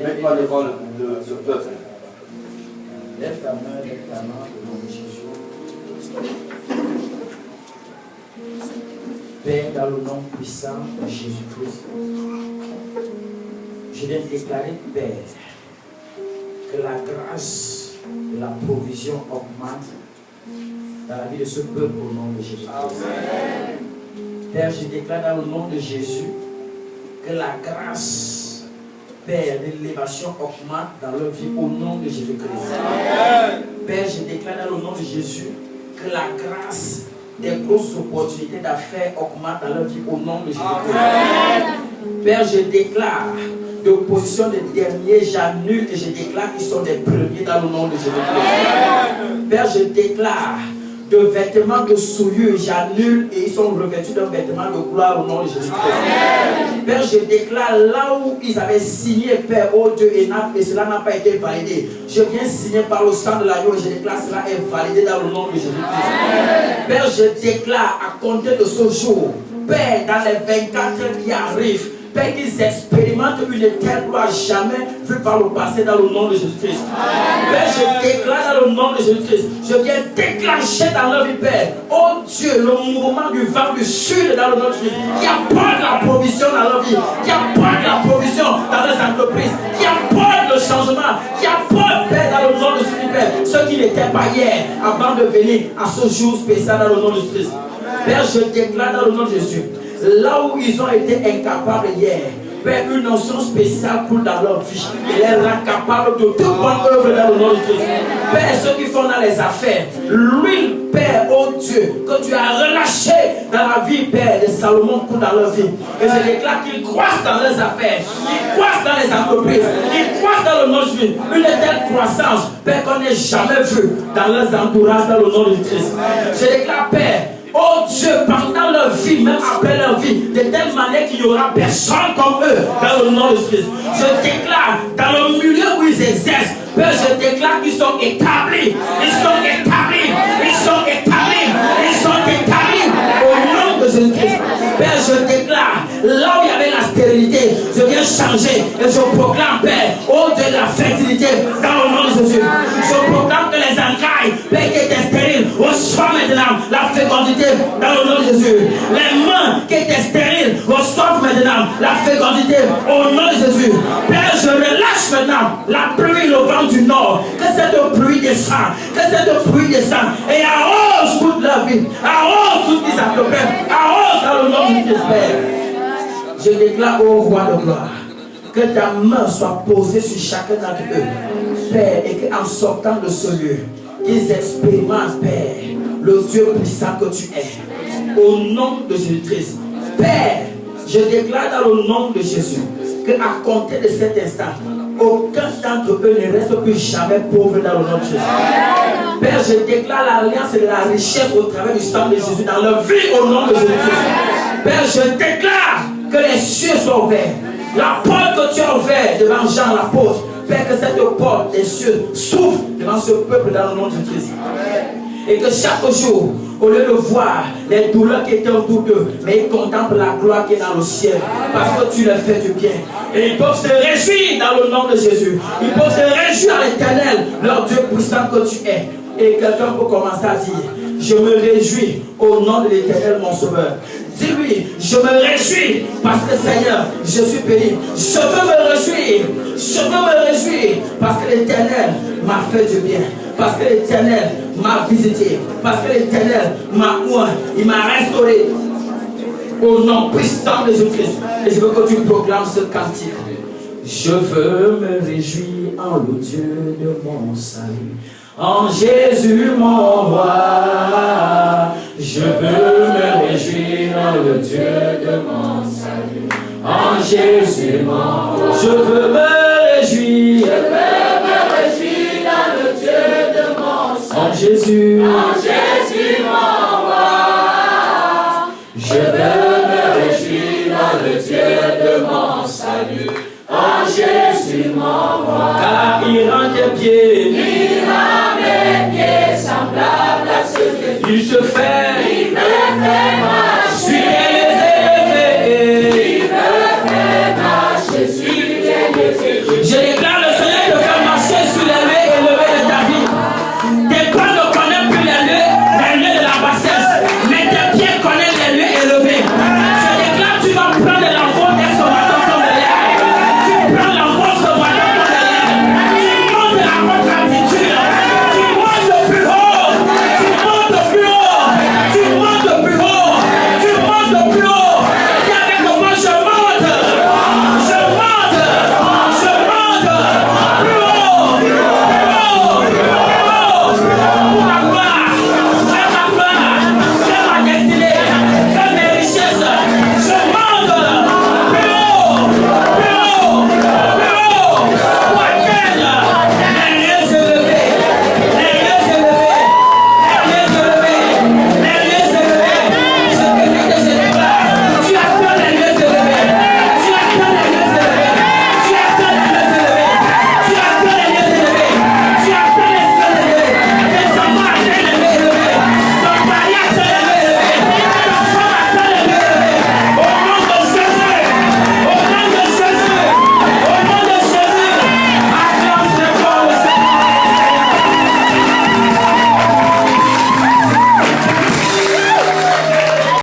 Mets-toi devant ce peuple. Lève ta main au nom de Jésus. Père, dans le nom puissant de Jésus-Christ, je viens de déclarer, Père, que la grâce et la provision augmentent dans la vie de ce peuple au nom de Jésus-Christ. Père, je déclare dans le nom de Jésus que la grâce, Père, l'élévation augmente dans leur vie au nom de Jésus-Christ. Père, je déclare dans le nom de Jésus que la grâce des grosses opportunités d'affaires augmentent dans leur vie au nom de Jésus-Christ. Père, je déclare de position des derniers, j'annule et je déclare qu'ils sont des premiers dans le nom de Jésus-Christ. Père, je déclare de vêtements de souillure, j'annule et ils sont revêtus d'un vêtement de gloire au nom de Jésus-Christ. Père, je déclare là où ils avaient signé, Père, oh Dieu, et cela n'a pas été validé. Je viens signer par le sang de l'agneau et je déclare cela est validé dans le nom de Jésus-Christ. Père, je déclare à compter de ce jour, Père, dans les 24 heures qui arrivent, Père, qu'ils expérimentent une telle gloire jamais vue par le passé dans le nom de Jésus-Christ. Père, je déclare dans le nom de Jésus-Christ, je viens déclencher dans leur vie, Père, oh Dieu, le mouvement du vent du sud dans le nom de Jésus, qui apporte la provision dans leur vie, qui apporte la provision dans les entreprises, qui apporte le changement, qui apporte, Père, dans le nom de Jésus, Père, ceux qui n'étaient pas hier, avant de venir à ce jour spécial dans le nom de Jésus. Père, je déclare dans le nom de Jésus, là où ils ont été incapables hier, Père, une notion spéciale coule dans leur vie. Il les rend capables de toute bonne œuvre dans le nom de Jésus. Père, ceux qui font dans les affaires, l'huile, Père, oh Dieu, que tu as relâché dans la vie, Père, de Salomon coule dans leur vie. Et je déclare qu'ils croissent dans leurs affaires, ils croissent dans les entreprises, ils croissent dans le nom de Jésus. Une telle croissance, Père, qu'on n'ait jamais vue dans leurs entourages dans le nom de Christ. Je déclare, Père, oh Dieu, pendant leur vie, même après leur vie, de telle manière qu'il n'y aura personne comme eux dans le nom de Jésus. Je déclare, dans le milieu où ils exercent, Père, je déclare qu'ils sont établis. Ils sont établis. Ils sont établis. Ils sont établis au nom de Jésus-Christ. Père, je déclare, là où il y avait la stérilité, je viens changer et je proclame, Père, au Dieu de la fertilité dans le nom de Jésus. Je proclame que les entrailles, Père, qui étaient stériles, reçoivent maintenant la fécondité dans le nom de Jésus. Les mains qui étaient stériles, reçoivent maintenant la fécondité au nom de Jésus. Père, je relâche maintenant la pluie, le vent du nord, que cette pluie descend, que cette pluie descend et arrose toute leur vie, arrose toutes les entreprises, arrose dans le nom de Jésus. Je déclare au roi de gloire que ta main soit posée sur chacun d'entre eux, Père, et qu'en sortant de ce lieu, qu'ils expérimentent, Père, le Dieu puissant que tu es, au nom de Jésus-Christ. Père, je déclare dans le nom de Jésus qu'à compter de cet instant, aucun d'entre eux ne reste plus jamais pauvre dans le nom de Jésus. Père, je déclare l'alliance et la richesse au travers du sang de Jésus dans leur vie au nom de Jésus. Père, je déclare que les cieux sont ouverts. La porte que tu as ouverte devant Jean l'apôtre, Père, que cette porte des cieux s'ouvre devant ce peuple dans le nom de Jésus. Et que chaque jour, au lieu de voir les douleurs qui étaient autour d'eux, mais ils contemplent la gloire qui est dans le ciel, parce que tu leur fais du bien. Et ils peuvent se réjouir dans le nom de Jésus. Ils peuvent se réjouir à l'Éternel, leur Dieu puissant que tu es. Et quelqu'un peut commencer à dire, je me réjouis au nom de l'Éternel mon Sauveur. Dis-lui, je me réjouis parce que Seigneur, je suis béni. Je veux me réjouir. Je veux me réjouir parce que l'Éternel m'a fait du bien. Parce que l'Éternel m'a visité. Parce que l'Éternel m'a oint. Il m'a restauré. Au nom puissant de Jésus-Christ. Et je veux que tu proclames ce cantique. Je veux me réjouir en le Dieu de mon salut. En Jésus mon roi, je veux me réjouir en le Dieu de mon salut. En Jésus mon roi, je veux me réjouir. Je veux me réjouir dans le Dieu de mon salut. En Jésus mon roi, je veux me réjouir dans le Dieu de mon salut.